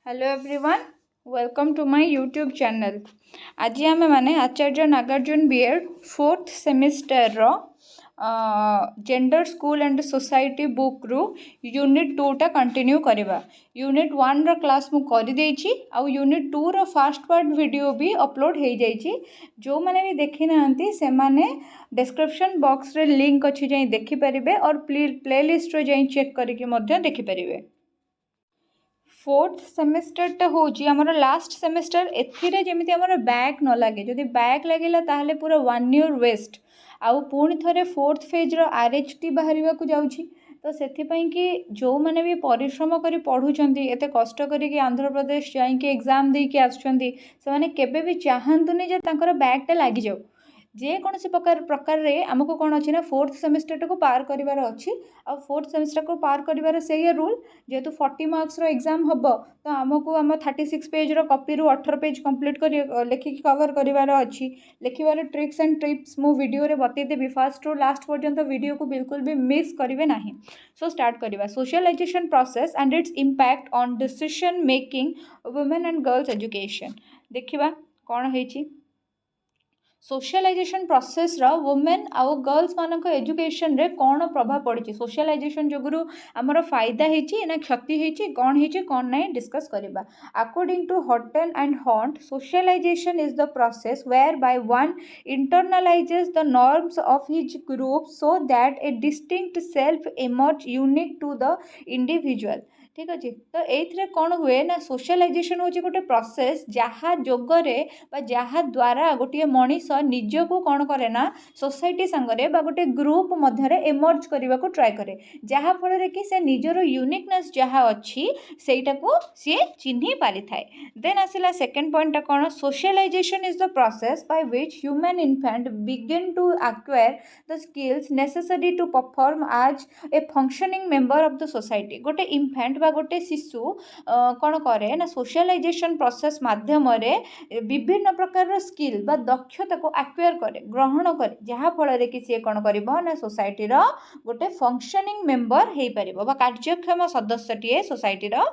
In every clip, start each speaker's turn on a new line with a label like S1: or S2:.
S1: Hello everyone, welcome to my YouTube channel. आज आम मैंने Acharya Nagarjuna BEd fourth semester रो gender school and society book रु यूनिट 2 टा कंटिन्यू करवा। यूनिट 1 रो क्लास मु कर देछि आउ यूनिट 2 रो फास्ट पार्ट वीडियो भी अपलोड हो जाइछि। जो माने भी देखि नांती से माने डिस्क्रिप्शन बॉक्स रे लिंक अछि, जाई देखि परिबे और प्लेलिस्ट रो जाई चेक करके मध्य देखि परिबे। फोर्थ सेमिस्टरटा हूँ आमर लास्ट सेमिस्टर। एथिरे जमी आमर बैक न लगे, जदि बैक लगे ताहले पूरा 1 ईयर वेस्ट। आउ पुणी थे फोर्थ फेज रो RHT बाहर को जाउछि। तो सेथिपाई कि जो मैंने भी परिश्रम करी पढ़ुचंती, एते कष्ट करी आंध्र प्रदेश जाइके एग्जाम देके आसुचंती, से माने केबे भी चाहंतुनी जे तांकर बैकटा लागि जाऊ। जेकोसी प्रकार रे आमको कौन अच्छी ना फोर्थ सेमिस्टर को पार करार अच्छी। आ फोर्थ सेमिस्टर को पार करार से रूल, जेहेतु 40 मार्क्स रो एग्जाम हम, तो आमको आम 36 पेज रो कॉपी रु 18 पेज कंप्लीट कर लिखिक कवर करार अच्छी। लिखार ट्रिक्स एंड टिप्स मु वीडियो रे बतईदेवी, फास्ट रु लास्ट पर्यंत वीडियो को बिल्कुल भी मिस करेंगे ना। सो स्टार्ट करवा। Socialization process and its impact on decision making women and girls education. देखिबा कौन है सोशलाइजेशन प्रोसेस रो वुमेन आउ गर्ल्स मानक एजुकेशन रे कौन प्रभाव पड़ी। सोशलाइजेशन जोगुरु आमर फायदा होती ना क्षति होती, कौन होती कौन नहीं डिस्कस करवा। According to Horton and Hunt, socialization is the process whereby one internalizes the norms of his group so that a distinct self emerge unique to the individual। ठीक अच्छे। तो ये कौन हुए ना, सोशलाइजेशन हूँ गोटे प्रोसेस जहाँ जोगरे जहाँ द्वारा गोटे मनीष निजको कौन करे ना सोसाइटी सांगरे गोटे ग्रुप मध्य एमर्ज करने को ट्राए करे, जहाँ फल कि से निजर यूनिकनेस जहाँ अच्छी सेटा को सी चिन्ह पारि थाए। देन आसला सेकेंड पॉइंट कौन, socialisation is the process by which human infant begin to acquire the skills necessary to perform as a functioning member of the society. गोटे इन्फेंट बा गोटे शिशु कौन करे ना सोशलाइजेशन प्रोसेस माध्यम विभिन्न प्रकार स्किल बा दक्षता को एक्वायर करे, ग्रहण करे, जहाँ फल कि सी कौन कर ना सोसाइटी गोटे फंक्शनिंग मेंबर हो पार बा कार्यक्षम सदस्यटीए सोसाइटी हो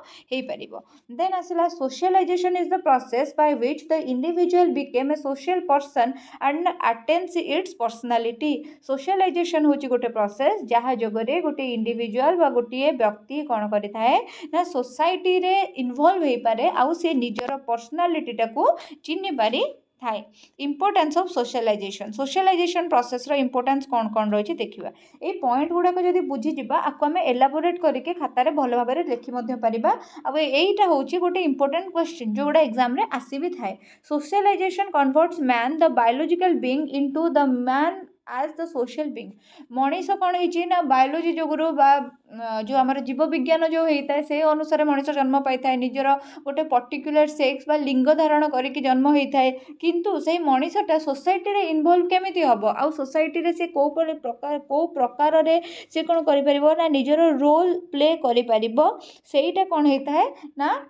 S1: पार। देन आसला socialization is the process by which the individual became a social person and attains its personality. Socialization हूँ गोटे प्रोसेस जहाँ जोगरे गोटे इंडिविजुअल बा गोटे व्यक्ति कौन करें ना सोसाइटी रे इन्वॉल्व हो पारे आउ से निजर पर्सनालिटी टाको चिन्ह पारि थाए। Importance of socialization, socialization process रो इंपोर्टेंस कौन कौन रही देखिबा। ए पॉइंट गुड़ाक जब बुझीजा आपको आम एलाबोरेट करके खातार भल भाव में लिखि पारिबा। अब एटा होची गोटे इंपोर्टेंट क्वेश्चन जो गुड़ा एग्जाम रे आसी भी थाए। Socialization converts man the biological being into the man as the social being. मनीष कौन है ना बायोलोजी जोगुरु जो आम जीव विज्ञान जो होता है से अनुसार मनीष जन्म पाई था, निजर गोटे पर्टिकुलर सेक्स बा लिंग धारण करके जन्म होता है। किंतु से मनीषटा सोसाइटी रे इन्वॉल्व केमिति हबो आउ सोसाइटी रे से को प्रकार रे से कौन करि ना निजर रोल प्ले करि परिबो, सेटा कौन होता है ना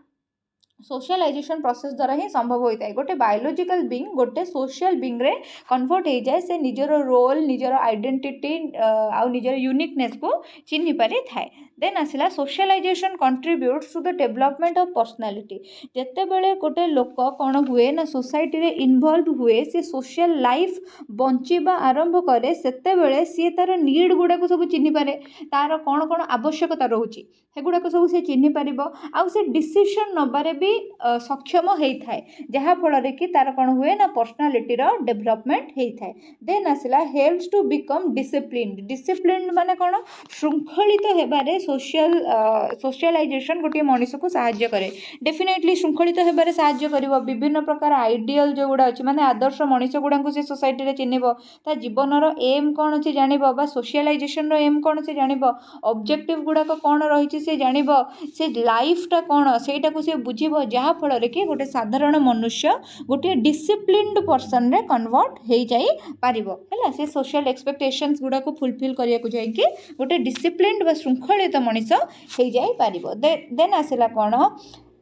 S1: सोशलाइजेशन प्रोसेस द्वारा ही संभव होता है। गोटे बायोलॉजिकल बीइंग गोटे सोशल बीइंग रे कन्वर्ट हो जाए, से निजर रोल निजर आइडेंटिटी आउ निजर यूनिकनेस को चिन्ह पारि थाए। देन आसला socialization contributes to the development of personality. जिते बड़े गोटे लोक कौन हुए ना सोसाइटी रे इन्वॉल्व हुए, से सोशल लाइफ बंचिबा आरंभ करे, सेते बेले सी तार नीड गुड़ाक सब चिन्ह पारे, तार कौन कौन आवश्यकता रोचे सेगुड़ाक सब से चिन्ह पारिबो आउ से डिसीजन नबारे भी सक्षम होता है, जहाँ फल कि तार कौन हुए ना पर्सनालिटी डेवलपमेंट होता है। देन आसला helps to become discipline. Discipline माने कौन, श्रृंखलित होबारे सोशलाइजेशन गोटे मनीष को साहाय्य करे। डेफिनेटली श्रृंखलित होबारे साहाय्य करिवो। विभिन्न प्रकार आइडियल जो गुड़ा अच्छी माने आदर्श मनीष गुड़ा से सोसाइटी रे चिन्हब, ता जीवनर एम कौन अच्छे जानब बा सोशलाइजेशन एम कौन अच्छे जानब, ऑब्जेक्टिव गुड़ाक कौन रही से जानब, से लाइफटा कौन सेटा से बुझब, जहाँ फल कि गोटे साधारण मनुष्य गोटे डिसिप्लिन्ड पर्सन रे कन्वर्ट हो जाई पारिबो है। से सोशल एक्सपेक्टेशंस गुड़ा को फुलफिल करिया को जाइए गोटे डिसिप्लिन्ड बा श्रृंखलित मनीष हो जाई पारिबो। देन आसला कौन,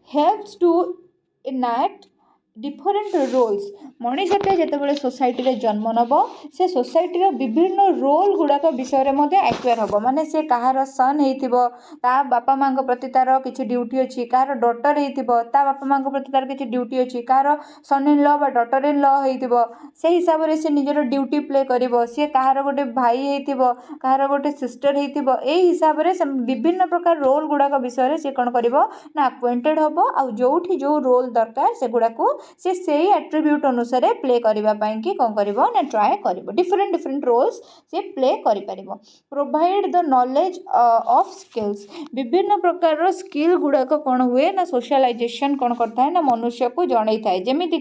S1: helps to enact different roles मनीषटे जितेबाला सोसाइटी रे जन्म नब से सोसाइटी विभिन्न रोल गुड़ाक विषय में एक्वायर हम माने से कहार सन हो बापा माँ प्रति तार किसी ड्यूटी अच्छी कहार डटर हो बापा माँ प्रति तार किसी ड्यूटी अच्छी कहार सन इन ल डटर इन ल हो से हिसाब से सी निजर ड्यूटी प्ले कर सी कहार गोटे भाई हो कहार गोटे सिस्टर हो हिसाब से विभिन्न प्रकार रोल गुड़ाक विषय सी कौन कर एक्वेंटेड हम आ जो जो रोल दरकार से गुड़ाक से सही एट्रीब्यूट अनुसार प्ले करने कि कौन कर ट्राए कर डिफरेंट डिफरेंट रोल्स से प्ले कर provide the knowledge of skills विभिन्न प्रकार स्किल गुड़ाक कौन हुए ना सोशलाइजेशन कौन करता है ना मनुष्य को जन थाए जमीक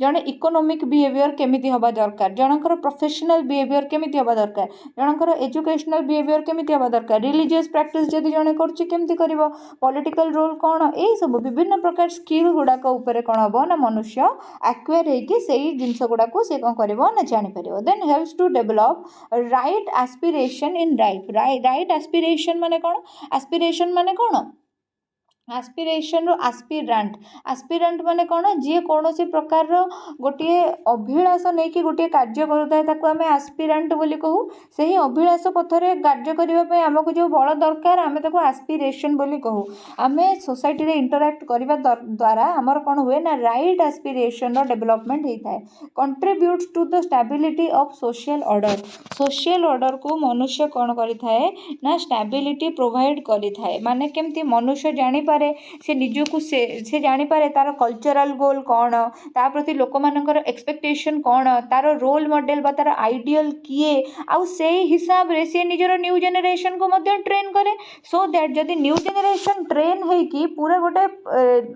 S1: जड़े इकोनोमिक बिहेवियर केमिति हवा दरकार जनकर प्रोफेशनल बिहेवियर केमिति हवा दरकार जनकर एजुकेशनल बिहेवियर केमिति हवा दरकार रिलीजियस प्रैक्टिस जदि जड़े करमिति कर पॉलिटिकल रोल कौन यही सब विभिन्न प्रकार स्किल गुड़ाक कौन हम ना मनुष्य एक्वायर होगी से जिनस गुड़ाक से कौन कर जापर then helps to develop right aspiration in life right aspiration माने कौन एस्पिरेशन माने कौन आस्पिरेशन आस्पिरांट माने कौन जी कौन सी प्रकार गोटे अभिलाष नहीं कि गोटे कार्य करूँ आम आस्पिरांट बोली कहू से ही अभिलाष पथरे कार्य करने आमको जो बल दरकार आम ताको आस्पिरेशन बोली कहू आम सोसाइटी रे इंटरैक्ट करने द्वारा आमर कौन हुए ना राइट एस्पिरेशन डेवलपमेंट होता है contribute to the stability of social order को मनुष्य कौन करें ना स्टेबिलिटी प्रोवाइड करें माने केमती मनुष्य जानीपारे से निजक से जानीपारे तार कल्चरल गोल कौन ता प्रति लोक मानकर एक्सपेक्टेशन कौन तार रोल मॉडल बा तार आइडियल किए आउ से हिसाब रे से निजर न्यू जनरेशन को मध्य ट्रेन करे सो दैट जदि न्यू जनरेशन ट्रेन होइकी पूरा गोटे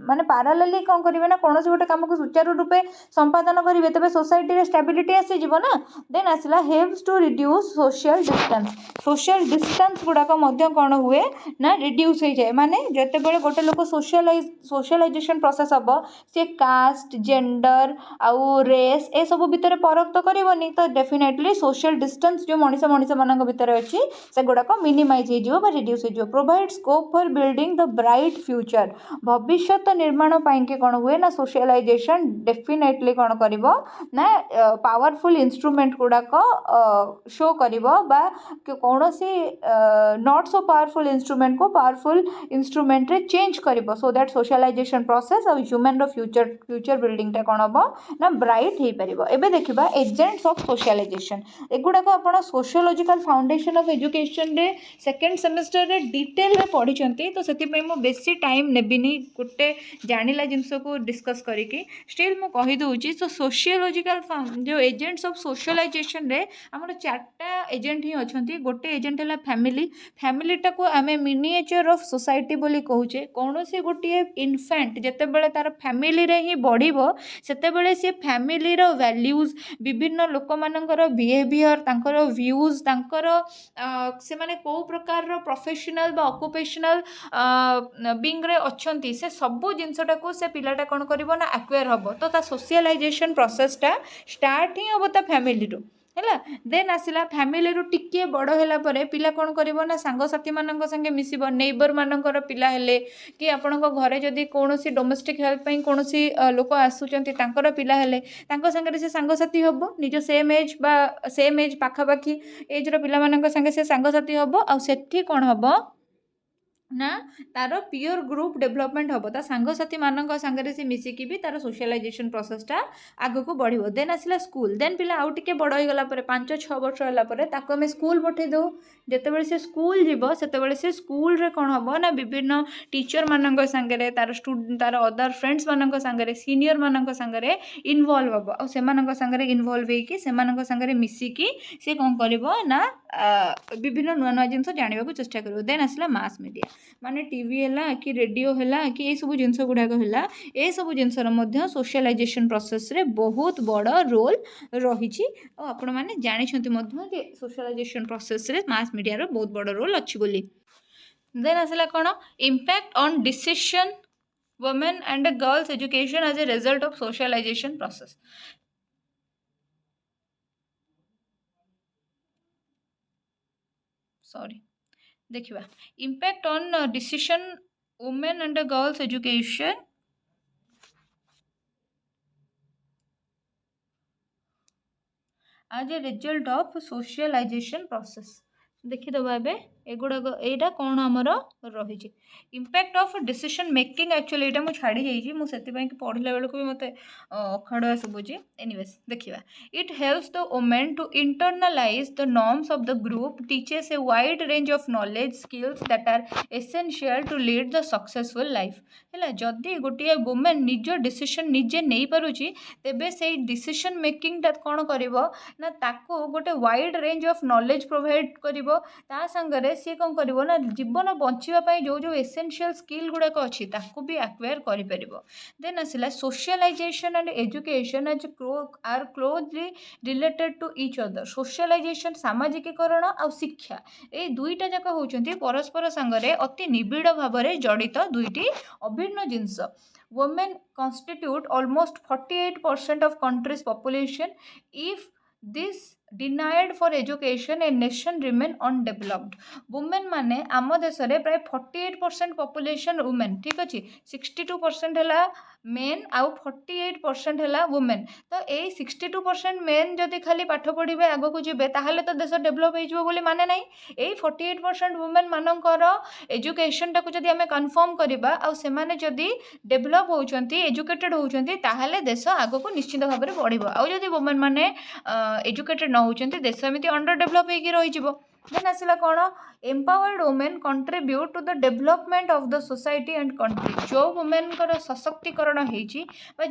S1: माने पैरेलली कौन करिवे ना कोनोसी गोटे काम को सुचारू रूपे संपादन करिवे तबे सोसाइटी रे स्टेबिलिटी आसी जीवो ना देन आसला helps to reduce social distance गुड़ाक मध्य कौन हुए ना रिड्यूस हो जाए माने जतेबेले गोटे लोक सोशलाइजेशन प्रोसेस हम सी कास्ट जेंडर आउ रेस ए सब भितर परख तो करनी तो डेफिनेटली सोशल डिस्टेंस जो मनीष मान भितर अच्छी से गुड़ाक मिनिमाइज हो रिड्यूस हो provide scope for building the bright future भविष्य निर्माण पाई कौन हुए ना सोशलाइजेशन डेफिनेटली कौन कर ना पावरफुल इंस्ट्रूमेंट गुड़ाक शो कर कौन सी नॉट सो पावरफुल इंस्ट्रूमेंट को पावरफुल इंस्ट्रूमेंट रे चेंज करिबो सो दैट सोशलाइजेशन प्रोसेस और ह्यूमन रो फ्यूचर बिल्डिंग टा कोन हबो ना ब्राइट हे परिबो एबे देखिबा एजेंट्स ऑफ सोशलाइजेशन एगुडा को आपण सोशियोलॉजिकल फाउंडेशन ऑफ एजुकेशन रे सेकंड सेमेस्टर रे डिटेल रे पढी चंती तो सेति पई मो बेसी टाइम नेबिनी गुटे जानिला जिंस को डिस्कस करिकि स्टिल मो कहि दोउची सो सोशियोलॉजिकल जो एजेंट्स ऑफ सोशलाइजेशन रे हमर चारटा एजेंट ही अछंती गोटे एजेंट हला फैमिली टा को आमे मिनिएचर ऑफ सोसाइटी बोली कहूचे कौन से गोटे इनफेंट जिते बड़े तार फैमिली रे ही बढ़िबो सेते बेले से फैमिली रो वैल्यूज विभिन्न लोक मानकर बिहेवियर तांकर व्यूज तांकर से माने को प्रकार रो प्रोफेशनल बा ऑक्युपेशनल बिंग रे अछंती से सब जिनसटा को से पिलाटा कोन करिवो ना एक्वायर हबो तो ता सोशलाइजेशन प्रोसेस टा स्टार्ट ही हबो ता फैमिली रो है देन आसला फैमिली रू टिके बड़ होला परे पिला कौन करिवो ना सांगसाथी मानक संगे मिसिबो नेबर मानकर पिला हेले कि आपणको घरे जदि कोनोसी डोमेस्टिक हेल्प पई कोनोसी लोक आसुचंती तांकर पिला हेले तांको संगे से सांगसाथी हबो निज सेम एज पाखापाखी एज रो पिला मानक संगे से सांगसाथी हबो आ सेठी कोन हबो ना तार पियर ग्रुप डेवलपमेंट हम ता सांगसाथी मानक सांगे से मिसिकी भी तार सोशलाइजेशन प्रोसेसटा आग को बढ़ो देन आसला स्कूल देन पिला आउ टिके बड़ हो गला 5-6 वर्ष है आम स्कूल पठे दो जितेबाला से स्कूल जीव से से स्कूल रे कौन हम ना विभिन्न टीचर मानक सांगे तार अदर फ्रेंड्स मानक सांगे सीनियर मानक सांगे इनवॉल्व हम और से इनवॉल्व होगी से मिसिकी से कौन कर ना विभिन्न नुआ नुआ जिनस जानवा चेष्टा कर देन आसला मास मीडिया माने टीवी है कि रेडियो है कि ये सब जिनस गुड़ाक है ये सब जिनसर सोशलाइजेशन प्रोसेस रे बहुत बड़ रोल रही आपण मैंने जानते सोशलाइजेशन प्रोसेस रे मास मीडिया रो बहुत बड़ रोल अच्छी बोली देन आसला कौन impact on decision women and girls education as a result of socialisation process sorry देखिबा impact on decision women and girls education as a result of socialization process. ଦେଖିଦେବା ଏବେ ଏଗୁଡ଼ାକ ଏଇଟା କ'ଣ ଆମର ରହିଛି impact of decision making actually ଏଇଟା ମୁଁ ଛାଡ଼ି ଯାଇଛି ମୁଁ ସେଥିପାଇଁ କି ପଢ଼ିଲା ବେଳକୁ ବି ମୋତେ ଅଖାଡ଼ୁଆ ଶୁଭୁଛି ଏନିୱେଜ୍ ଦେଖିବା it helps the women to internalise the norms of the group teaches a wide range of knowledge skills that are essential to lead the successful life ହେଲା ଯଦି ଗୋଟିଏ ଓମେନ୍ ନିଜ ଡିସିସନ୍ ନିଜେ ନେଇପାରୁଛି ତେବେ ସେଇ ଡିସିସନ୍ ମେକିଂଟା କ'ଣ କରିବ ନା ତାକୁ ଗୋଟେ wide range of knowledge provide କରିବ ତା ସାଙ୍ଗରେ ସିଏ କ'ଣ କରିବ ନା ଜୀବନ ବଞ୍ଚିବା ପାଇଁ ଯେଉଁ ଏସେନ୍ସିଆଲ୍ ସ୍କିଲ୍ ଗୁଡ଼ାକ ଅଛି ତାକୁ ବି ଆକ୍ୱାୟାର କରିପାରିବ ଦେନ୍ ଆସିଲା socialisation and education are closely related to each other socialisation ସାମାଜିକୀକରଣ ଆଉ ଶିକ୍ଷା ଏଇ ଦୁଇଟା ଯାକ ହେଉଛନ୍ତି ପରସ୍ପର ସାଙ୍ଗରେ ଅତି ନିବିଡ଼ ଭାବରେ ଜଡ଼ିତ ଦୁଇଟି ଅଭିନ୍ନ ଜିନିଷ women constitute almost 48% of country's population. If this denied for education a nation remain undeveloped women माने आम देश रे प्राय 48% population women ठीक अच्छे 62% है मेन आउ 48% है वुमेन तो यही 62% मेन जदि खाली पाठ पढ़े आग को जीवे ताहले तो देश डेभलप हो बोली माने नहीं यही 48% वुमेन मानकर एजुकेशन टाको जदि आमे कन्फर्म करबा आ से माने जदि डेभलप होउचंती एजुकेटेड होउचंती ताहले देश आग को निश्चित भाव में बढ़िबो आ जदि वुमेन माने एजुकेटेड न होउचंती देश एमती अंडर डेभलप होइकी रहिजिवो देन आसला कौन empowered women contribute to the development of the society and country जो वुमेन सशक्तिकरण होइछि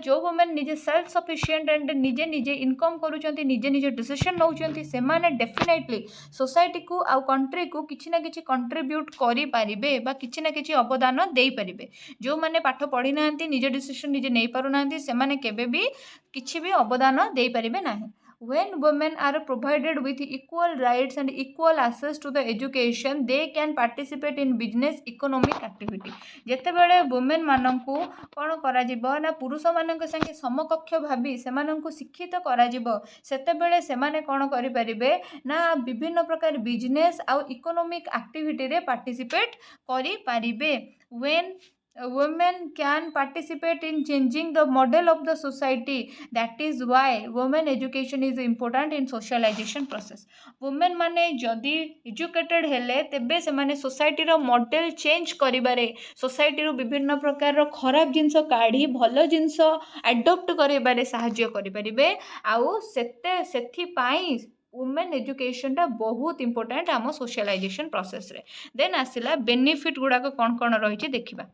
S1: जो वुमेन निजे सेल्फ सफिशिएंट एंड निजे निजे इनकम करूचंती निजे निजे डिसीजन नउचंती से माने डेफिनेटली सोसाइटी को आउ कंट्री को किछि ना किछि कंट्रीब्यूट करि पारिबे बा किछि ना किछि अवदान देई पारिबे जो माने पाठ पढ़ी नांती निजे डिसीजन निजे नै पारु नांती से माने केबे भी किछि भी अवदान देई पारिबे नाही When women are provided with equal rights and equal access to the education, they can participate in business economic activity. जेतेबेले वुमेन माननकु कोन करा जिवो ना पुरुष माननक संगे समकक्ष भाबी से माननकु शिक्षित करा जिवो सेतेबेले से माने कोन करि परिबे ना विभिन्न प्रकार बिजनेस आ इकोनॉमिक एक्टिविटी रे पार्टिसिपेट करि परिबे when women can participate in changing the model of the society that is why women education is important in socialization process women माने जदि एजुकेटेड हेले तेबे से माने सोसाइटी रो मॉडल चेंज करिबारे सोसाइटी रो विभिन्न प्रकार रो खराब जिंस काढी भलो जिंस अडॉप्ट करिबारे सहाय्य करि परिबे आउ सेथि पाई वुमेन एजुकेशन टा बहुत इंपोर्टेंट आम सोशलाइजेशन प्रोसेस रे देन आसिला बेनिफिट गुड़ाक कौन कौन रही देखिबा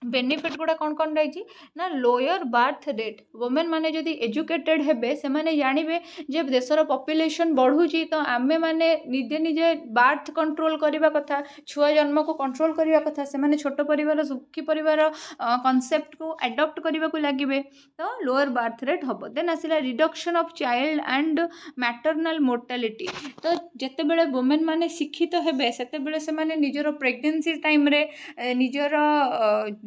S1: बेनिफिट गुड़ा कौन कौन रही ना लोअर बार्थ रेट वुमेन माने जदि एजुकेटेड हेबे से माने जानिबे जे देशर पॉपुलेशन बढ़ुची तो आमे माने निजे निजे बार्थ कंट्रोल करबा कथा छुआ जन्म को कंट्रोल करबा कथा से माने छोट परिवार सुखी परिवार कांसेप्ट को अडॉप्ट करबा को लागिबे तो लोअर बार्थ रेट हबो देन आसिला reduction of child and maternal mortality तो जेते बेले वुमेन माने शिक्षित हेबे सेते बेले से माने निजर प्रेगनेंसी टाइम रे निजर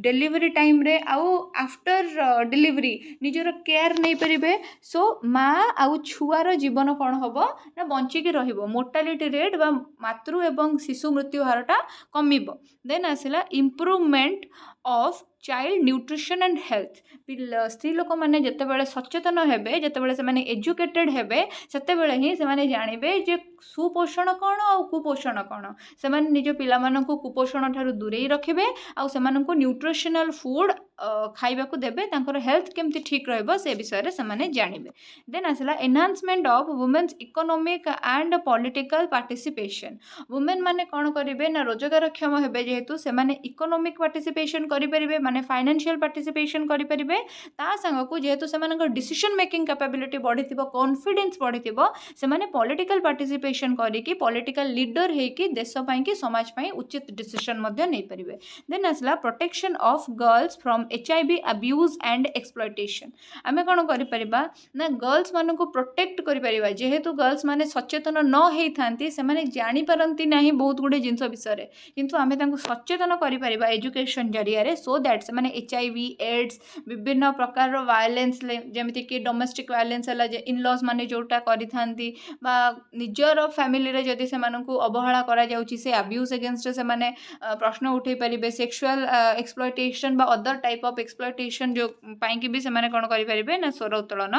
S1: डेलीवरी टाइम रे आउ आफ्टर डिलीवरी निजर केयर नहीं पारे सो माँ आउ छुआर जीवन कौन हम ना बंचिकी रहिबो मोर्टालिटी रेट बा मातृ एवं शिशु मृत्यु हारटा कमिबो देन आसिला improvement of child nutrition and health स्त्री लोक मैंने जितेबाला सचेतन हेबे जितेबाला से एजुकेटेड हेबे सेतेबेले ही से जानबे जे सुपोषण कौन आ कुपोषण कौन से निज पिलामानंकु कुपोषण ठारू दूरेई रखिबे आ सेमानंकु न्यूट्रिशनल फूड खाइबा को देबे तांकर हेल्थ केमती ठीक रहइबो से विषय रे सेमाने जानिबे देन आसला enhancement of women's economic and political participation women माने कौन करिवे ना रोजगारक्षम हेबे जेहेतु सेमाने इकोनॉमिक पार्टिसिपेशन करि परिबे माने फाइनेंशियल पार्टिसिपेशन करि परिबे ता संगकु जेहेतु सेमानकर डिसीजन मेकिंग कैपेबिलिटी बढ़िथिबो कॉन्फिडेंस बढ़िथिबो सेमाने पॉलिटिकल पार्टिसिपेशन करिकि पॉलिटिकल लीडर हेकि देश पई कि समाज पई उचित डिसीजन मध्ये नै परिबे देन आसला protection of girls from HIV abuse and exploitation आमे कोन करि परिबा ना गर्ल्स मानको प्रोटेक्ट करि परिबा जेहेतु गर्ल्स माने सचेतन न हेइ थांती से माने जानि परंती नाही बहुत गुडे जिंस विषय रे किंतु आमे तांको सचेतन करि परिबा एजुकेशन जरिया रे सो दैट से माने HIV एड्स विभिन्न प्रकार रो वायलेंस जेमिति कि डोमेस्टिक वायलेंस हला जे इन लॉज माने जोटा करि थांती बा निजर फैमिली रे जदि से मानको अवहेला करा जाउची से अब्यूज अगेंस्ट से माने प्रश्न उठै परिबे सेक्सुअल एक्सप्लॉयटेशन बा other type type of exploitation जो पाइंकी भी सेमाने कौन करें ना स्वर उत्तोलन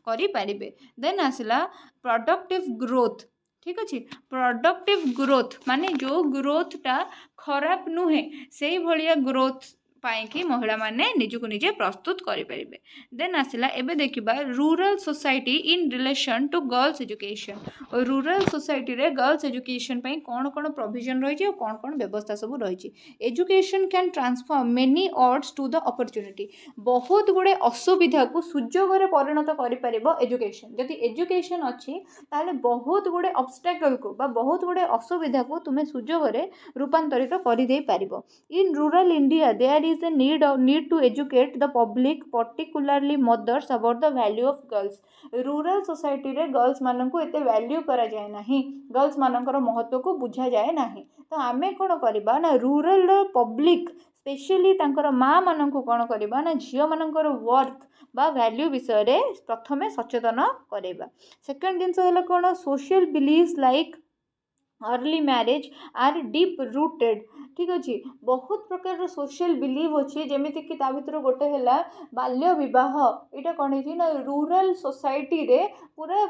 S1: करें। देन आसला प्रोडक्टिव ग्रोथ। ठीक अच्छे, प्रोडक्टिव ग्रोथ माने जो ग्रोथटा खराब नुहे से भाया ग्रोथ पाइंकी महिला माने निजको निजे प्रस्तुत करें। देन आसला एबे देखिबा rural society in relation to girls education. Rural society रे गर्ल्स एजुकेशन पई कौन कौन प्रोविजन रही और कौन कौन व्यवस्था सब रही। Education can transform many odds to the opportunity. बहुत गुड़े असुविधा को सुजोग में परिणत कर एजुकेशन। जदि एजुकेशन अच्छी ताले बहुत गुड़े ऑब्स्टेकल को बा बहुत गुड़े असुविधा को तुम्हें सुजोग में रूपांतरित कर दे पारिबो। In rural India there is a need to educate the public particularly mothers about the value of girls. Rural society रे गर्ल्स मानन को एते वैल्यू करा जाए नाही, गर्ल्स मानकर महत्व को बुझा जाए नाही। तो आमे कोन करबा ना रूरल पब्लिक स्पेशली तांकर माँ मान को कौन करबा ना झियो मानकर वर्थ बा वैल्यू विषय रे प्रथमे सचेतन करबा। सेकंड जिंस हला कोन social beliefs like early marriage are deep rooted. ठीक अच्छे, बहुत प्रकार सोशल बिलीव अच्छे जमीती कि भर गोटे है बाल्य विवाह। यहाँ कौन है रूरल सोसाइटी रे पूरा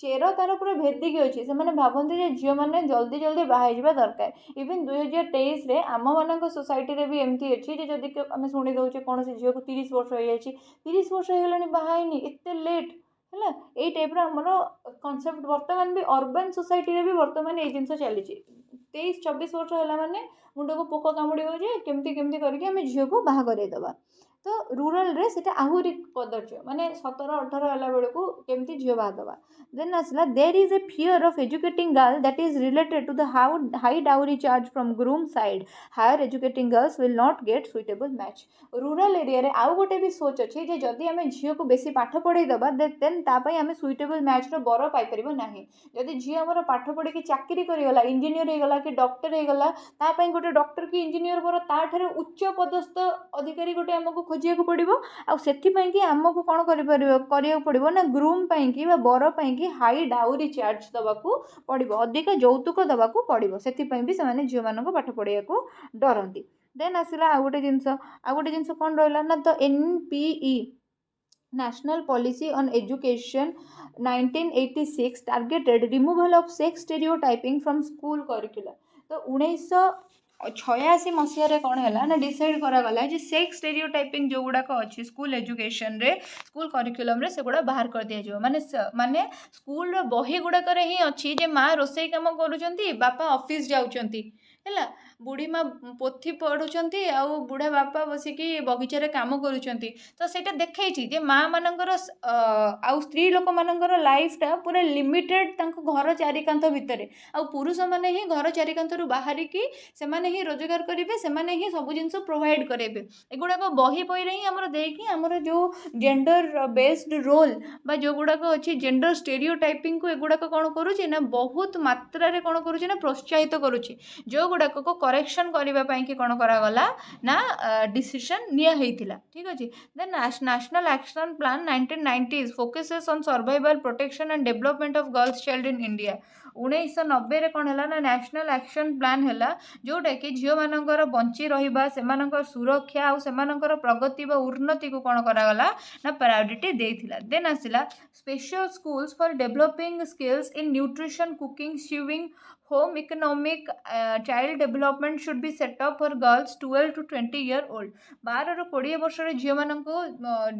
S1: चेर तार पूरा भेदिकी अच्छी से भावती झील मैंने जल्दी जल्दी बाहर दरकार। इवन 2023 रे आम मान सोसाइटी रे भी एमती अच्छी जदि आम शुणी दौचे कौन झील को 30 वर्ष हो जाए, 30 वर्ष हो बाहनी एत लेट है यही टाइप आमर कनसेप्ट बर्तमान भी अर्बन सोसाइटी रे भी बर्तमान ये जिन चली 23-24 वर्ष है माने मुंड को पोक कामुड़ केमती केमती करके आम झील को बाहा करदेवा। तो रूरल रे सेटा आहुरी कदर्य माने 17-18 है बेलू केमती झील बाहा दवा। देन आसला there is a fear of educating girl that is related to the high dowry charge from groom side. Higher educating girls will not get suitable match. Rural area रे आउ गोटे भी सोच अच्छी जे जदि आम झील को बेसी पाठ पढ़ाई दबा देन तापाई आम सुइटेबल मैच रो बर पाइपर नहीं। जदि झील आमर पाठ पढ़ी चाकरी करगला इंजीनियर होगला कि डॉक्टर होगला तापाई गोटे डॉक्टर कि इंजीनियर पर ताठारे उच्च पदस्थ अधिकारी गोटे आमको खोजिया पड़ो। आସେଥିପାଇଁ कि आमको कौन करिया पड़ो ना ग्रूम पाई बर पाई हाई डाउरी चार्ज दवाकू पड़ो, अधिक यौतुक दवाकू पड़ो। से भी झील मान पाठ पढ़ाया को डरती। देन आसला आ गोटे जिनस कौन रहा ना तो NPE National Policy on Education 1986 targeted removal of sex stereotyping from school curricula। तो 1986 मसीह कौन है ना डिसाइड करागला जे सेक्स स्टेरियोटाइपिंग जो गुड़ाक अच्छी स्कूल एजुकेशन रे स्कूल करिकुलम रे से गुड़ा बाहर कर दिया जाए। माने स्कूल रो बही गुड़ाक ही अच्छी जे माँ रोसई काम करुँच बापा ऑफिस जाउचंती है, बुढ़ी माँ पोथी पढ़ुंट आउ बुढ़ा बापा बसिकी बगीचारे काम करुँच। तो सेटा देखी माँ मानकर आउ स्त्री लोक मानकर लाइफटा पूरा लिमिटेड घर चारिकांत भितर आउ पुरुष माने ही घर चारिकांत बाहर की से ही रोजगार करेंगे, से ही सब जिन प्रोवाइड करेंगे। एगुड़ाक बही बही ही आमर देकी आमर जो जेंडर बेस्ड रोल बा जो गुड़ाक अच्छी जेंडर स्टेरियोटाइपिंग को एगुड़ाक कौन करुँचे ना बहुत मात्रा रे कौन करुँचे ना प्रोत्साहित करुँचे, जो गुड़ाक को करेक्शन करने कि कौन करागला ना डिसीजन निया हेइथिला। ठीक अच्छे। Then national action plan 1990s focuses on survival protection and development of girls child in India. 1990 रे कौन है ना नेशनल एक्शन प्लान है जोटा कि झील मानकर बंची रहिबा सेमानकर सुरक्षा आउ सेमानकर प्रगति व उन्नति को कौन करागला ना प्रायोरिटी देइथिला। देन आसिला special schools for developing skills in nutrition cooking sewing home economic child development should be set up for girls 12 to 20 year old। 12 ରୁ 20 वर्षर झील मानक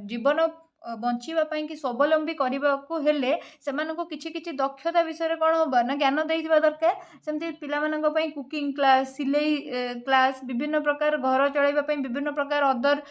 S1: जीवन बंचापी कि स्वावलम्बी करने से किछि किछि दक्षता विषय कौन हम ना ज्ञान देइथिबा दरकार। सेमती पिलामानंक कुकिंग क्लास सिलाई क्लास विभिन्न प्रकार घर चलैवाई विभिन्न प्रकार अदर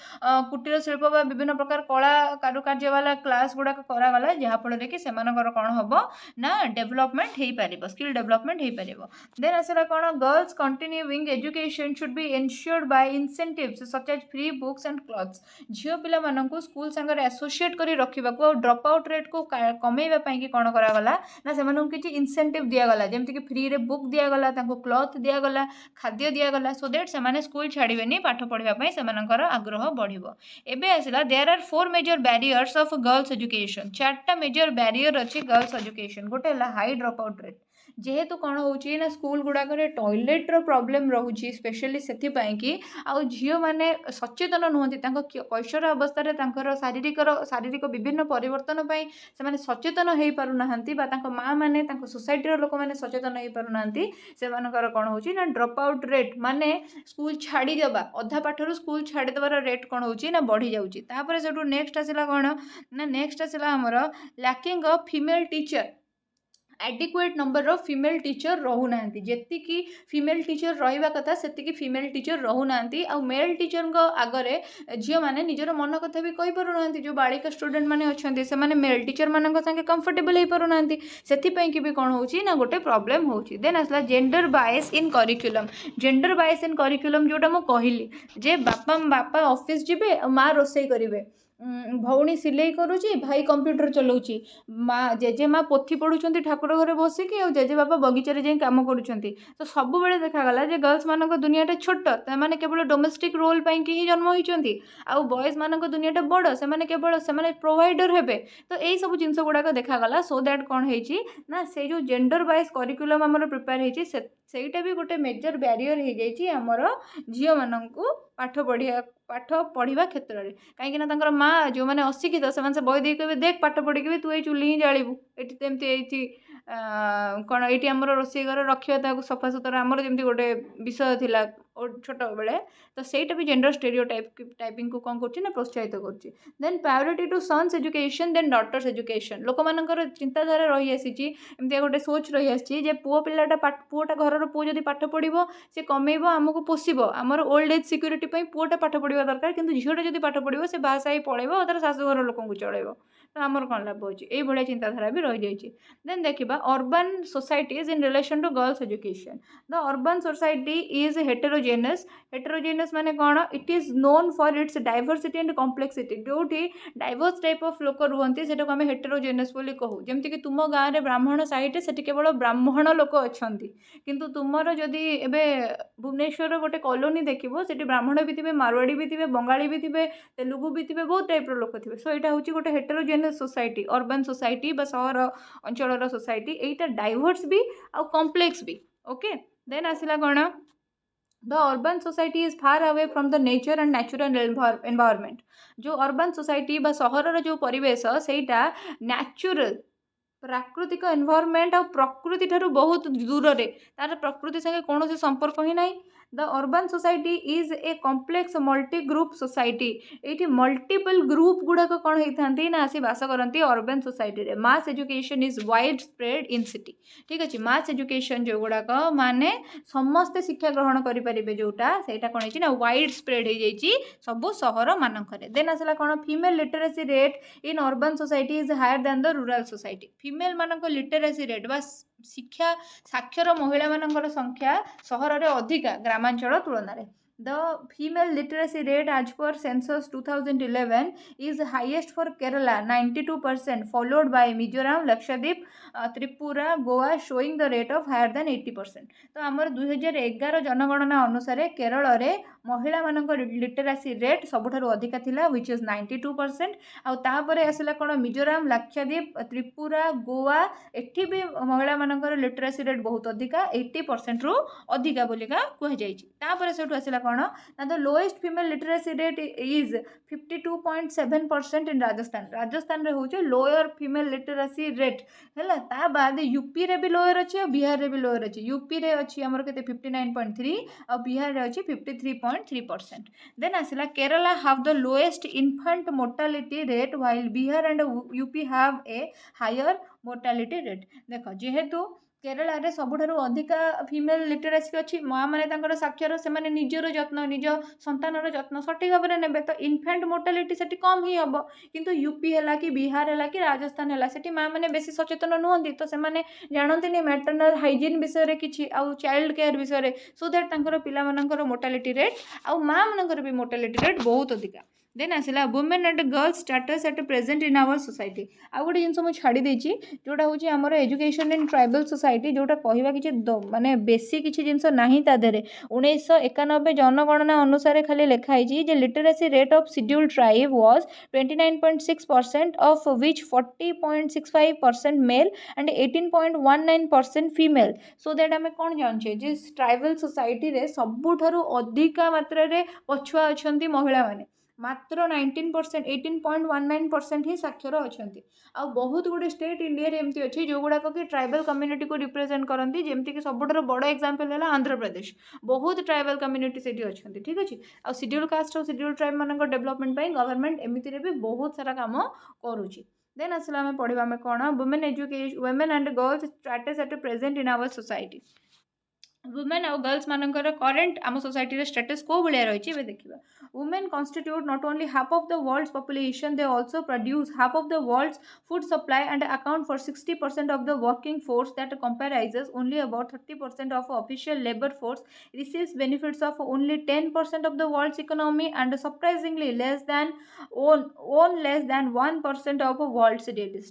S1: कुटीर शिल्प बा विभिन्न प्रकार कला कारुकार्य वाला क्लास गुड़ाक करागला जहाँफल कि सेमानकर कौन हम ना डेवलपमेंट हो पार स्किल डेवलपमेंट हो पार। देन आसला कौन girls continuing education should be ensured by incentives such as free books and clothes. झील पिलामानंकु स्कूल संगे एसोसिएट करी रखा ड्रप आउट रेट को कमेवाई कि कौन करागला ना से किसी इंसेंटिव दिगला जमती कि फ्री रे बुक दिगला क्लॉथ दिगला खाद्य दिगला सो दैट से स्कूल छाड़बेनी पाठ पढ़ाई से आग्रह बढ़ो। एबे आसला there are 4 major barriers of girls education. 4टा मेजर बैरियर अच्छी गर्ल्स एजुकेशन। गोटे है हाई ड्रप आउट रेट जेहेतु कौन होची ना स्कूल गुड़ाक टॉयलेट्र प्रोब्लेम रोचे स्पेशली से आउ झील मैंने सचेतन नुहति कैशोर अवस्था शारीरिक विभिन्न परिवर्तन से सचेतन हो पार माँ मैंने सोसाइटी लोक मैंने सचेतन हो पार से कौन हो ड्रॉप आउट रेट माने स्कूल छाड़ीदेवा अधा पाठर स्कूल छाड़ीदेवार रेट कौन हो बढ़ी जाऊँगी से नेक्स्ट आसला कौन ना नेक्स्ट आसला आमर lacking of female teacher adequate number of female teacher रोना जी फीमेल टीचर रहा कथा से फीमेल टीचर रोना आ मेल टीचर आगरे झील मैंने निजर मन कथा भी कही पारना जो बालिका स्टूडेंट मैंने अच्छा से मेल टीचर मान संगे कंफर्टेबल हो पारना से भी कौन हो गोटे प्रॉब्लम हो देन आसला जेंडर बायस इन करिकुलम जेंडर बायस इन करिकुलम जोटा मुझे कहली जे बापा ऑफिस जीवे माँ रोसई करेंगे भौणी सिलाई करुच्ची भाई कंप्यूटर चलाऊँगी माँ जेजे माँ पोथी पढ़ुं ठाकुर घरे बसिकी और जेजे बापा बगीचारे जाई काम करुँच तो सब बेले देखागला जे गर्ल्स मान दुनियाटा छोट से केवल डोमेस्टिक रोल पाई ही जन्म होती आउ बॉयज मान दुनियाटा बड़ से केवल से प्रोवाइडर हेबे तो यही सब जिनस गुड़ाक देखागला सो दैट कौन है ना से जो जेंडर वाइज करिकुलम आमर प्रिपेयर होती ସେଇଟା ବି ଗୋଟେ ମେଜର ବ୍ୟାରିୟର ହେଇଯାଇଛି ଆମର ଝିଅମାନଙ୍କୁ ପାଠ ପଢ଼ିବା କ୍ଷେତ୍ରରେ କାହିଁକିନା ତାଙ୍କର ମାଆ ଯେଉଁମାନେ ଅଶିକ୍ଷିତ ସେମାନେ ସେ ବହି ଦେଇ କହିବେ ଦେଖ ପାଠ ପଢ଼ିକି ବି ତୁ ଏଇ ଚୁଲି ହିଁ ଜାଳିବୁ ଏଠି ସେମିତି ଏଇଠି କ'ଣ ଏଇଠି ଆମର ରୋଷେଇ ଘର ରଖିବା ତାକୁ ସଫାସୁତୁରା ଆମର ଯେମିତି ଗୋଟେ ବିଷୟ ଥିଲା छोट बेले तो सहीटा भी जेंडर स्टेरियो टाइपिंग को कौन कर प्रोत्साहित कर then priority to sons education than daughters education लोक मानकर चिंताधारा रही आसी एमती गोटे सोच रही आसी पुओ पिलाटा पुओटा घर पुओ जब पाठ पढ़ो सी कमेब आमको पोषब आमर ओल्ड एज सिक्यूरीटी पुओटा पाठ पढ़ा दरकार कि झीटा जब पाठ पढ़ो से बासा पलैब तार शाशुघर लोक चलैब तो आमर कौन लाभ होची यही भाया चिंताधारा भी रही जाइए देन देखा urban societies in relation to girls education the urban society is heterogeneous माने कौन it is known for its diversity and complexity जोटी डाइवर्स टाइप ऑफ लोक रुहंती सेटा को आम हेटेरोजेनस बोली कहू जमती कि तुम गाँव में ब्राह्मण साइड से केवल ब्राह्मण लोक अच्छा किंतु तुमर जदि एबे भुवनेश्वर गोटे कॉलोनी देखिबो सेठी ब्राह्मण भी थे मारवाड़ी भी थे बंगाली भी थे तेलुगु भी थे बहुत टाइप लोक थे सो यहाँ हूँ गोटे हेटेरोजेनस सोसाइटी अर्बन सोसाइटी बा सहर अंचल सोसाइटी एटा डाइवर्स भी आ कॉम्प्लेक्स भी ओके देन आसला कौन the urban society is far away from the nature and natural environment जो अर्बन सोसाइटी बा सहर जो परिवेश सेटा नेचुरल प्राकृतिक एनवायरनमेंट और प्रकृति ठारू बहुत दूर रे तार प्रकृति संगे कौन से संपर्क ही नहीं the urban society is a complex multi group society ये मल्टीपल ग्रुप गुड़ाक कौन होती ना आसी बास करती अर्बन सोसाइटी रे मास education is wide spread in city ठीक अच्छे मास एजुकेशन जो गुड़ाक माने समस्ते शिक्षा ग्रहण करें जोटा से कौन है वाइड स्प्रेड हो जाइए सब सहर मानक देन आसला कौन female literacy rate in urban society is higher than the rural society female मानक लिटरेसी रेट बा शिक्षा साक्षर महिला मानकर संख्या सहर में अधिका ग्रामांचल तुलन द फीमेल लिटरेसी रेट आज पर census 2011 is highest for Kerala 92% followed by Mizoram Lakshadweep Tripura Goa showing the rate of higher than 80% तो आमर 2011 जनगणना अनुसार केरल में महिला मानक लिटरेसी रेट सबुठारु अधिका थिला व्हिच इज 92% आउ तापर आसला कौन मिजोरम लक्षद्वीप त्रिपुरा गोवा एठी भी महिला मानकर लिटरेसी रेट बहुत अधिका 80% रु अधिका बोलिका कह जाइछि तापर सेठु आसला कौन ना the lowest female literacy rate is 52.7% इन राजस्थान रे होचे लोअर फीमेल लिटरेसी रेट हैला ता बाद यूपी रे भी लोअर अछि और बिहार रे भी लोअर अछि यूपी रे अछि हमर केते 59.3 और बिहार रे अछि 53.3% देन आसला Kerala have the lowest infant mortality rate while Bihar and UP have a higher mortality rate देख जेहेतु केरला रे सबुठारु अधिका फीमेल लिटरेसी अच्छी माँ मैंने साक्षर से निजर जत्न निज संतानर जत्न सठिक भाव में ने तो इनफेंट मोर्टालिटी से कम ही हम किंतु यूपी है कि बिहार है कि राजस्थान है से माँ मैंने बेसी सचेतन नुहति तो से जानते मैटरनाल हाइजीन विषय किसी आउ चाइल्ड केयर विषय सो दैट पिला मोर्टालिटी रेट आउ माँ मनकर भी मोर्टालिटी रेट बहुत अधिका देन आसला women and girls status at present in our society. आ गोटे जिन मुझे छाड़ी देछि जोटा हूँ आमर एजुकेशन इन ट्राइबल सोसाइटी जोटा कहवा कि माने बेसी किसी जिनस नहीं ता देहरे 1991 जनगणना अनुसार खाली लिखाई जे literacy rate of scheduled tribe was 29.6% of which 40.65% male and 18.19% female. So that आम कौन जानचे जे ट्राइबल सोसाइटी रे सबुठारु अधिका मात्रा रे पछुआ अछंती महिला माने मात्र 19% 18.19% ही साक्षर अच्छा। आ बहुत गुड़े स्टेट इंडिया रे एमती अच्छी जो गुड़ाक कि ट्राइबल कम्युनिटी को रिप्रेजेंट करती जमती कि सबुठार बड़ एग्जांपल है आंध्र प्रदेश बहुत ट्राइबल कम्युनिटी से अच्छा ठीक अच्छे। आ शेड्यूल कास्ट और शेड्यूल ट्राइब मान डेवलपमेंट गवर्नमेंट एमती भी बहुत सारा कम करुच्ची। देन आसला आम पढ़ा आम कौन women education women and girls status at present in our society. Women और गर्ल्स मानकर करेन्ट आम सोसाइटी स्टेटस को भाया रही है देखा। Women constitute not only half of the world's population they also produce half of the world's food supply and account for 60% of the working force that comprises only about 30% of official labour force receives benefits of only 10% of the world's economy and surprisingly less than 1% of world's daily.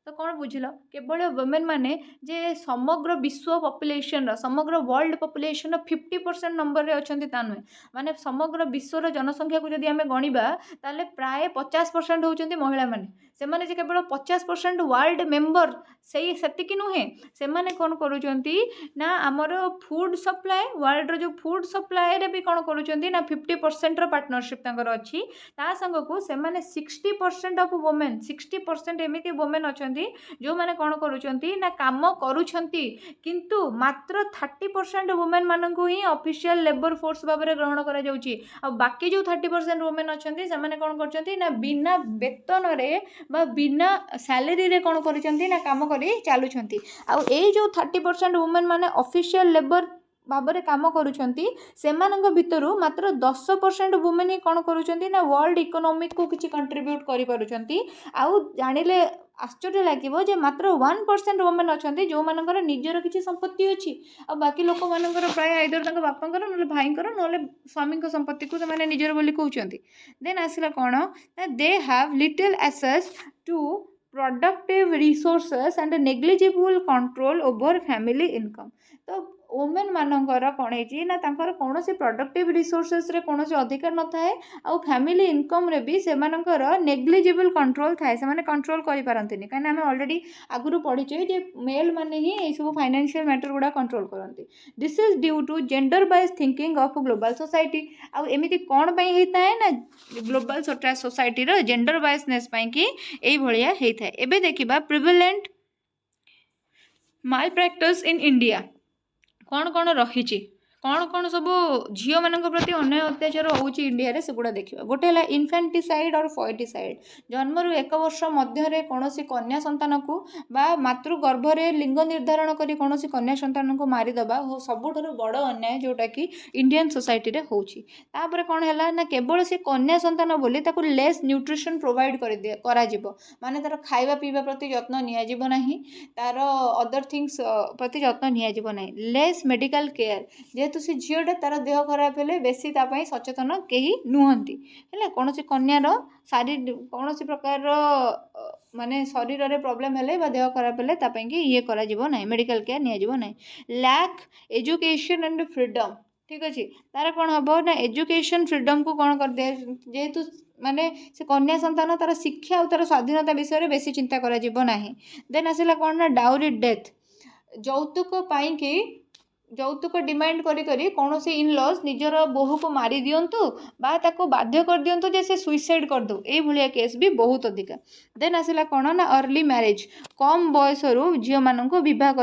S1: तो कौन बुझल केवल women माने जे समग्र विश्व population समग्र world population 50% number रे अच्छा ता नुहे माने समग्र विश्वर जनसंख्या को जदि आम गणिबा ताले प्राय 50% होउचंती महिला माने से माने जे केवल 50% वर्ल्ड मेंबर से सेतिकी नुहे से माने कौन करूचंती ना आमर फूड सप्लाई वर्ल्ड रो जो फूड सप्लाई रे भी कौन करूचंती ना 50% रो पार्टनरशिप तांकर अछि ता संग को से माने 60% ऑफ वुमेन 60% एमिति वुमेन अछंती जो माने कौन करूचंती ना काम करूछंती किंतु मात्र 30% वुमेन माननकु ही ऑफिशियल लेबर फोर्स भाबरे ग्रहण करा जाउची आ बाकी जो 30% वुमेन अछंती से माने कौन करछंती ना बिना वेतन रे बा बिना सैलरी रे कौन करूछंती ना काम करी चालुछंती आ ए जो 30% वुमेन माने ऑफिशियल लेबर भाବରେ କାମ କରୁଛନ୍ତି ସେମାନଙ୍କ ଭିତରୁ ମାତ୍ର 10% वुमेन ही कौन करूଛନ୍ତି ना वर्ल्ड इकोनॉमिक को किसी कंट्रीब्यूट କରିପାରୁଛନ୍ତି। ଆଉ ଜାଣିଲେ आश्चर्य लगे जे मात्र 1% वुमेन अच्छा जो मानकर निजर किसी संपत्ति अच्छी आ बाकी लोक मानकर प्राय आइदर तक बापांकर ना भाईंकर ना स्वामी संपत्ति को से निजर बोली कहते। देन आसला कौन they have little access to productive resources and negligible control over family income. तो वुमेन मानकर कौन है ना तांकर कौन से प्रोडक्टिव रिसोर्सेस रे कौन से अधिकार न थाए आ फैमिली इनकम रे भी से मानकर नेग्लिजिबल कंट्रोल थाए से माने कंट्रोल करि पारंतिनी काहे ना हमें ऑलरेडी आगुरु पढ़िचे जे मेल माने ही ए सब फाइनेंशियल मैटर गुडा कंट्रोल करंती। This is due to gender bias thinking of global society. आ एमिति कोन पई हेताए ना ग्लोबल सोसाइटी रो जेंडर बाइजनेस पई कि एई भलिया हेताए। एबे देखिबा prevalent malpractice in India कौन कौन रही कौन कौन सब झील मान प्रति अन्याय अत्याचार होची इंडिया रे से गुड़ा देखा। गोटे है इनफेंटिसाइड और फॉइटिसाइड जन्मरू 1 वर्ष मध्य कौन कन्या संतान को बा मातृ गर्भरे लिंग निर्धारण करी कौन कन्या संतान को मारिदबा सबुठारु बड़ अन्याय जोटा कि इंडियन सोसाइटी रे होची। तापर कौन है ना केवल से कन्या संतान बोली ताकू लेस न्यूट्रिशन प्रोवाइड करा जिवो माने तार खाइबा पीबा प्रति यत्न निया जिवो नाही तार अदर थिंग्स प्रति यत्न निया जिवो नाही लेस मेडिकल केयर जेहेतु से झीलटा तार देह खराब हेले बेसी तापाई सचेतन कहीं नुहंती है कौन कन्यार शारीर कौन प्रकार माने शरीर रे प्रॉब्लम हेले बा देह खराब हेले तापाई कि ये करा जिवो नाही मेडिकल केयर निया जिवो नाही। लैक एजुकेशन एंड फ्रीडम ठीक अच्छे तार कौन हम ना एजुकेशन फ्रीडम को कौन कर दे जेहेतु माने से कन्या संतान तार शिक्षा और तार स्वाधीनता विषय बेसी चिंता करा जिवो नाही। देन आसला कौन ना डाउरी डेथ যৌতুକ पाई ଯୌତୁକ डिमांड करी कौन से इन लॉज निजर बोहू को मारी दिंतु बा ताको बाध्य कर दिंतु जे से सुइसाइड कर दो ये भाया केस भी बहुत अधिका। देन आसला कौन ना अर्ली मैरिज कम बयस झील मान बहुत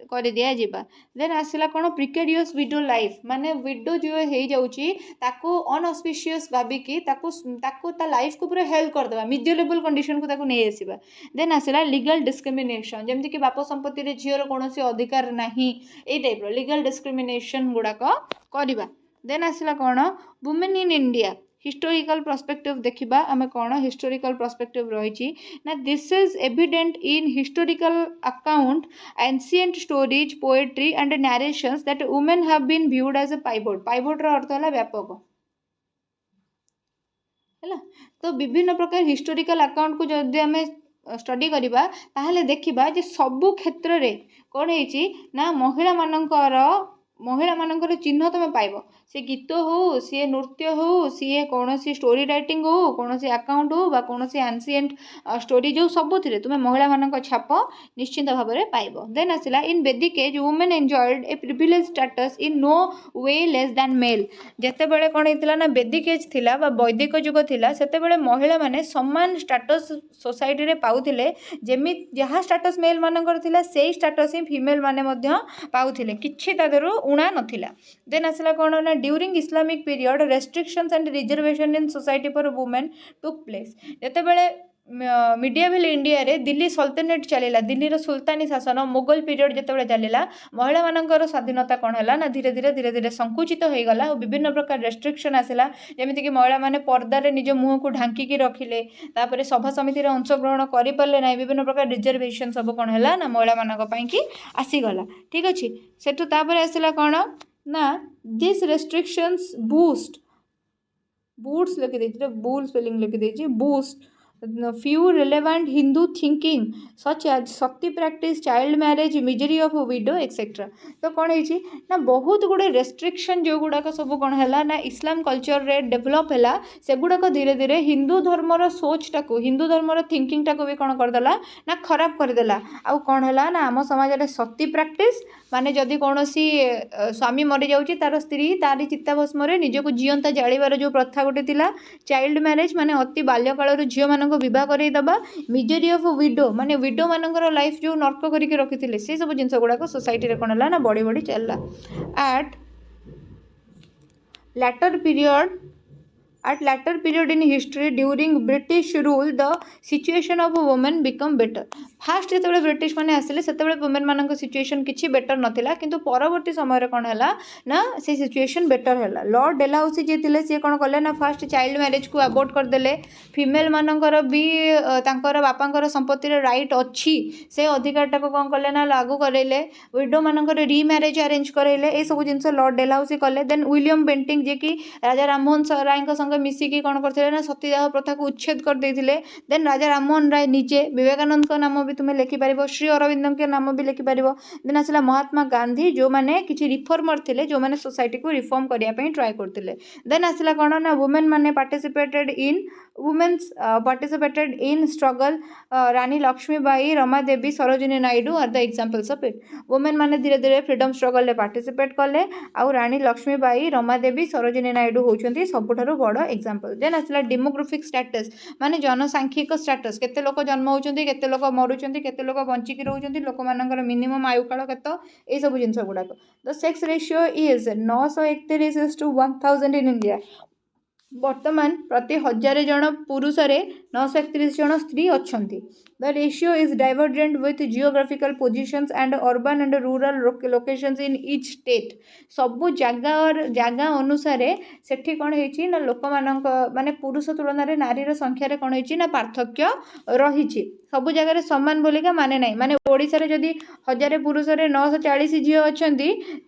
S1: कर दिया जिबा। देन आसला कौन प्रिकेरियस विडो लाइफ माने विडो जो हो जाउची ताको अनऑस्पिशियस भाबिकी ताको ता लाइफ को पूरा हेल्प करदेबा मिजरेबल कंडीशन को ताको नहीं आसीबा। देन आसला लीगल डिस्क्रिमिनेशन जमती कि बाप संपत्ति रे झीर कौन अधिकार नाही ए टाइप लीगल डिस्क्रिमिनेशन गुड़ाक करवा। देन आसला कौन women in India historical perspective देखिबा आमे कौन हिस्टोरिकल पर्सपेक्टिव रही ना this is evident in historical account ancient stories poetry and narrations that women have been viewed as a pivot. Pivot रो अर्थ है व्यापक ହେଲା। ତ ବିଭିନ୍ନ ପ୍ରକାର ହିଷ୍ଟୋରିକାल ଆକାଉଣ୍ଟକୁ ଯଦି ଆମେ ଷ୍ଟଡି କରିବା ତାହେଲେ ଦେଖିବା ଯେ ସବୁ କ୍ଷେତ୍ରରେ କ'ଣ ହେଇଛି ନା ମହିଳାମାନଙ୍କର ଚିହ୍ନ ତୁମେ ପାଇବ। ସେ ଗୀତ ହଉ, ସିଏ ନୃତ୍ୟ ହଉ, ସିଏ କୌଣସି ଷ୍ଟୋରି ରାଇଟିଂ ହଉ, କୌଣସି ଆକାଉଣ୍ଟ ହଉ ବା କୌଣସି ଆନ୍ସିଏଣ୍ଟ ଷ୍ଟୋରି ଯେଉଁ ସବୁଥିରେ ତୁମେ ମହିଳାମାନଙ୍କ ଛାପ ନିଶ୍ଚିନ୍ତ ଭାବରେ ପାଇବ। ଦେନ୍ ଆସିଲା in Vedic age women enjoyed a privilege status in no way less than male. ଯେତେବେଳେ କ'ଣ ହେଇଥିଲା ନା ବେଦିକ୍ ଏଜ୍ ଥିଲା ବା ବୈଦିକ ଯୁଗ ଥିଲା, ସେତେବେଳେ ମହିଳାମାନେ ସମାନ ଷ୍ଟାଟସ୍ ସୋସାଇଟିରେ ପାଉଥିଲେ। ଯେମିତି ଯାହା ଷ୍ଟାଟସ୍ ମେଲ୍ମାନଙ୍କର ଥିଲା ସେଇ ଷ୍ଟାଟସ୍ ହିଁ ଫିମେଲ୍ ମାନେ ମଧ୍ୟ ପାଉଥିଲେ, କିଛି ତା ଦେହରୁ ଉଣା ନଥିଲା। ଦେନ୍ ଆସିଲା କ'ଣ ନା during Islamic period restrictions and reservation in society for women took place. ଯେତେବେଳେ ମିଡିଆଭେଲ୍ ଇଣ୍ଡିଆରେ ଦିଲ୍ଲୀ ସଲ୍ତନେଟ୍ ଚାଲିଲା, ଦିଲ୍ଲୀର ସୁଲତାନୀ ଶାସନ ମୋଗଲ ପିରିୟଡ଼ ଯେତେବେଳେ ଚାଲିଲା, ମହିଳାମାନଙ୍କର ସ୍ୱାଧୀନତା କ'ଣ ହେଲା ନା ଧୀରେ ଧୀରେ ସଙ୍କୁଚିତ ହୋଇଗଲା ଓ ବିଭିନ୍ନ ପ୍ରକାର ରେଷ୍ଟ୍ରିକ୍ସନ୍ ଆସିଲା। ଯେମିତିକି ମହିଳାମାନେ ପର୍ଦ୍ଦାରେ ନିଜ ମୁହଁକୁ ଢାଙ୍କିକି ରଖିଲେ, ତାପରେ ସଭା ସମିତିରେ ଅଂଶଗ୍ରହଣ କରିପାରିଲେ ନାହିଁ, ବିଭିନ୍ନ ପ୍ରକାର ରିଜର୍ଭେସନ୍ ସବୁ କ'ଣ ହେଲା ନା ମହିଳାମାନଙ୍କ ପାଇଁକି ଆସିଗଲା। ଠିକ୍ ଅଛି। ସେଠୁ ତାପରେ ଆସିଲା କ'ଣ ନା ଦିସ୍ ରେଷ୍ଟ୍ରିକ୍ସନ୍ସ ବୁଟ୍ସ ଲେଖିଦେଇଛି, ବୁଲ୍ ସ୍ପେଲିଂ ଲେଖିଦେଇଛି, boost few relevant Hindu thinking such as Sakti practice, child marriage, misery of widow etc. तो कौन है ना बहुत गुड़े रेस्ट्रिक्शन जो गुड़ाक सब कौन है ना इस्लाम कल्चर रे डेभलप है से गुड़ाक धीरे धीरे हिंदू धर्मर सोचटा को हिंदू धर्मर थिंकिंगटा को भी कौन करदेला ना खराब करदेला। आउ कौन है ना आम समाज रे सती प्रैक्टिस माने जदि कौन स्वामी मरी जाऊँगी तार स्त्री तारी चित्ताभस्म निजक जीवंता जाड़ार जो प्रथा गोटे थिला, चाइल्ड मैरेज माने अति बाल्यकाल झील मान विवाह करईदबा, मिजरी ऑफ विडो माने विडो मानकर लाइफ जो नर्क करके रखी से सब जिन गुड़ाक सोसाइटी रे कौन है ना बढ़ी बढ़ी चलला। At later period in history during British rule the situation of women become better. Fast जिते ब्रिटिश मैंने आसिले से वुमेन मान सिचुएशन किसी बेटर नाला, किंतु परवर्ती समय कौन है ना से सिचुएशन बेटर है। लॉर्ड डेलहाउसी जी थे सी कौन कले ना फास्ट चाइल्ड मैरेज को अबॉर्ट करदेले, फीमेल मानकर भी तांकर बापांकर संपत्ति राइट अच्छी से अधिकारटा को कौन कले ना लागू करेले, विडो मानकर रीम्यारेज अरेंज करेले, ये सब जिन लॉर्ड डेलहाउसी कले। देन विलियम बेंटिंग जी की राजा राममोहन राय संगे मिसिकी कौन करते ना सतीदाह प्रथा को उच्छेद कर देते। देन राजा राममोहन राय निजे, विवेकानंद नाम भी तुम्हें लिखिपार, श्री अरविंद के नाम भी लिखिपार। देन आसला महात्मा गांधी जो मैंने किसी रिफॉर्मर थे जो मैंने सोसाइटी को रिफॉर्म करने ट्राए करते। देन आसला कौन ना वुमेन मैंने participated in struggle, Rani Lakshmibai, Ramadevi, Sarojini Naidu are the examples of it. Women मैंने धीरे धीरे फ्रीडम स्ट्रगल में पार्टिसिपेट कले, आउ रानी लक्ष्मीबाई, रमादेवी, सरोजिनी नायडू होउछंती सबुठारु बड़ एग्जांपल। देन आसला डेमोग्राफिक स्टेटस माने जनसांख्यिक स्टेटस, केते लोक जन्म होउछंती, केते लोक मरुछंती, केते लोक बंचिकी रहउछंती, लोक मानकर मिनिमम आयुकाल केते, ए सब जिंस गुड़ाक। The sex ratio is 931:1000 in India. वर्तमान प्रति 1000 जन पुरुष 931 जन स्त्री अच्छी। The ratio is divergent with geographical positions and urban and rural locations in each state. सबू जगह अनुसार सेठी कौन है ना लोक माने पुरुष तुलन में नारीर संख्यार कौन है ना पार्थक्य रही। सबू जगह सामान बोलिका माने नहीं, माने ओडिशा जदि 1000 पुरुष 940 झील अच्छा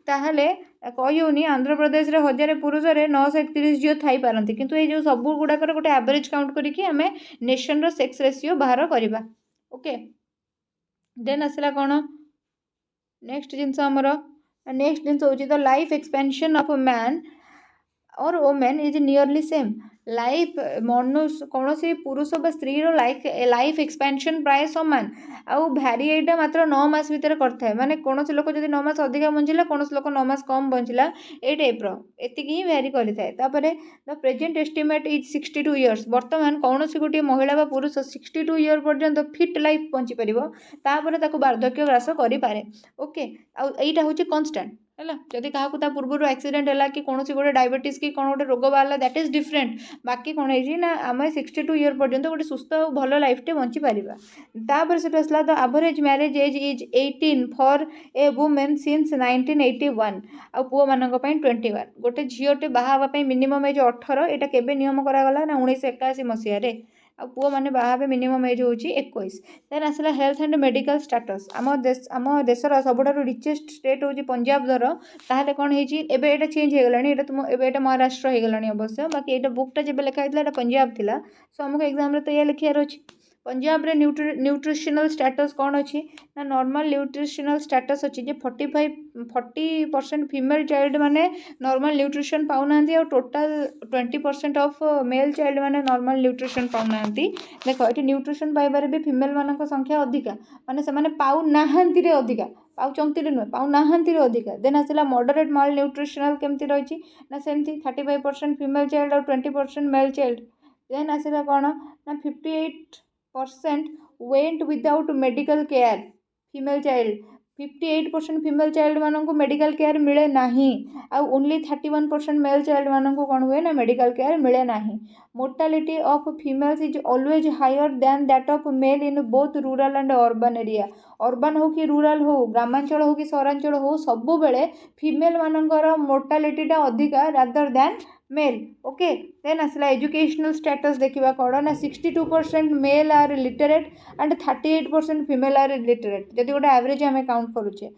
S1: ताहले कहीनि आंध्र प्रदेश रे 1000 पुरुष 931 झील थी पारती, किंतु ये जो सब गुड़ाक गोटे एवरेज काउंट करके आम नेशन रो सेक्स रेशियो बाहर करवा। ओके। देन आसला कौन नेक्स्ट जिनस आमर नेक्स्ट जिनस हूँ the life expansion of a man और women is nearly same. Life मनुष्य कौन से पुरुष बा स्त्री रो लाइफ एक्सपेंशन प्राय सामान, आउ भैरी एटा मात्र 9 मास भितर करता है, माने कौन से लोक जदि 9 मास अधिका बंचिला, कौन से लोक 9 मास कम बंचिला, ए टाइप रो एतिकी ही भैरी करिथाय। तापरे the present estimate is 62 years. वर्तमान कौन से गोटे महिला बा पुरुष 62 इयर पर्यंत फिट लाइफ बंची परिबो, तापरे ताको वार्धक्य ग्रास करि पारे। ओके। आउ एटा होची कांस्टेंट है। जदि क्या पूर्व एक्सीडेंट है कि कौन गोटे डायबिटीज की कौन गोटे रोग बाहर दैट इज डिफरेंट, बाकी कौन है ना आम 62 इयर पर्यंत गोटे सुस्थ और भल लाइफटे बंची पारिबा। तापर से आसला the average marriage age is 18 for a women since 1981, आ पुओ मानक 21। गोटे झीटे बाहा मिनिमम एज 18, यहाँ केबे नियम करागला ना 1981 मसीह आ पुओ मैंने बाहा मिनिमम एज हूँ 21। देन आसला हेल्थ एंड मेडिकल स्टेटस आम देशर सबुठ रिचेस्ट स्टेट हूँ पंजाब धर ताहले कौन होती एटा चेंज हो गलानी तुम एटा महाराष्ट्र हो गलानी अवश्य बाकी ये बुकटा जब लिखाई था पंजाब थिला सो आमको एग्जाम तो यह लिखार अच्छी पंजाब रे न्यूट्रिशनल स्टेटस कौन अच्छी ना नॉर्मल न्यूट्रिशनल स्टेटस अच्छी जे 40% फीमेल चाइल्ड माने नॉर्मल न्यूट्रिशन पाऊना और टोटाल 20% ऑफ मेल चाइल्ड माने नॉर्मल न्यूट्रिशन पाऊना देख ये न्यूट्रिशन पाइबार भी फीमेल मान संख्या अधिका माने से पाऊना अधिका पाँच नुहे पाऊना अधिका देन आसला मॉडरेट माल न्यूट्रिशनल केमती रही ना सेमती 35% फीमेल चाइल्ड और 20% मेल चाइल्ड देन आसला कौन ना 58% went without medical care female child 58% female child मानक मेडिकल केयर मिले ना आउ ओनली 31% मेल चाइल्ड मानक कौन हुए ना मेडिकल केयर मिले ना mortality of females is always higher than that of male in both rural and urban area urban हो कि रूरल हो ग्रामांचल हो कि सहरांचल हो सबु बेले फीमेल मानकर मोर्टालिटीटा अधिका rather than male okay then आसला एजुकेशनल स्टेटस देखा कौन ना 62% male are literate and 38% female are literate जब गोटे एवरेज आम काउंट करुचे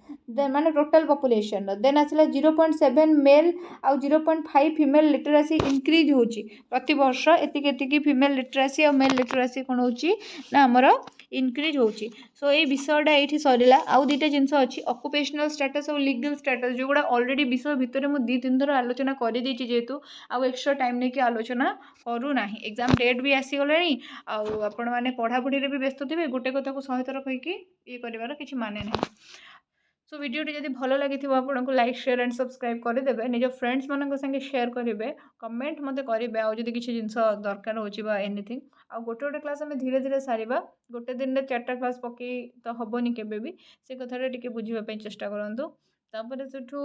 S1: माने टोटल पॉपुलेशन देन आसला 0.7 मेल आउ 0.5 फीमेल लिटरेसी इंक्रीज होची प्रति वर्ष एतिकी फीमेल लिटरेसी और मेल लिटरेसी कौन होची ना आमर इंक्रीज होची सो ये विषयटा ये सरला आउ दुटा जिनस अच्छी ऑक्युपेशनल स्टेटस और लीगल स्टेटस जो गुड़ा ऑलरेडी विषय भितर मुझे 2-3 थर आलोचना कर जेहेतु आउ एक्स्ट्रा टाइम नहीं कि आलोचना करूना एग्जाम डेट भी आसीगला आपण मैंने पढ़ापढ़ी भी व्यस्त थे गोटे कथा को 100 थर कहीकि ये कर किसी माने ना सो वीडियोटी जब भल लगी आपको लाइक शेयर एंड सब्सक्राइब करदे निज फ्रेंड्स मान संगे शेयर करेंगे कमेंट मत करेंगे आउ जब किसी जिन दरकार हो एनिथिंग आ गोटे गोटे क्लास आम धीरे धीरे सारिबा गोटे दिन में 4टा क्लास पकई तो हेनी केबे से कथा टे बुझापी चेष्टा करूँ तापर सेठू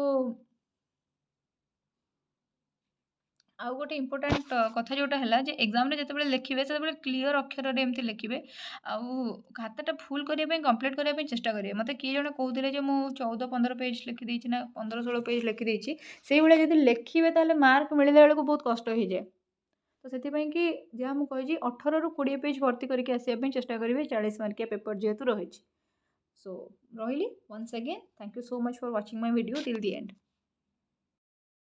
S1: आउ गोटे इंपोर्टाट कथा जोटा है जे एग्जाम जो लिखे से क्लीयर अक्षर एमती लिखे आउ खाताटा फुल करने कंप्लीट करने चेष्टा करेंगे मत किए जन कहते मुझे 14-15 पेज लिखिदी ना 15-16 पेज लिखिदी से भाई जब लिखे तो मार्क मिलने बेलू बहुत कष्ट हो जाए तो से कि जहाँ मुझे 18 ରୁ 20 पेज भर्ती करके आसापी चेष्टा करेंगे 40 मार्किया पेपर जेहेतु रही सो रही once again thank you so much for watching my video till the and.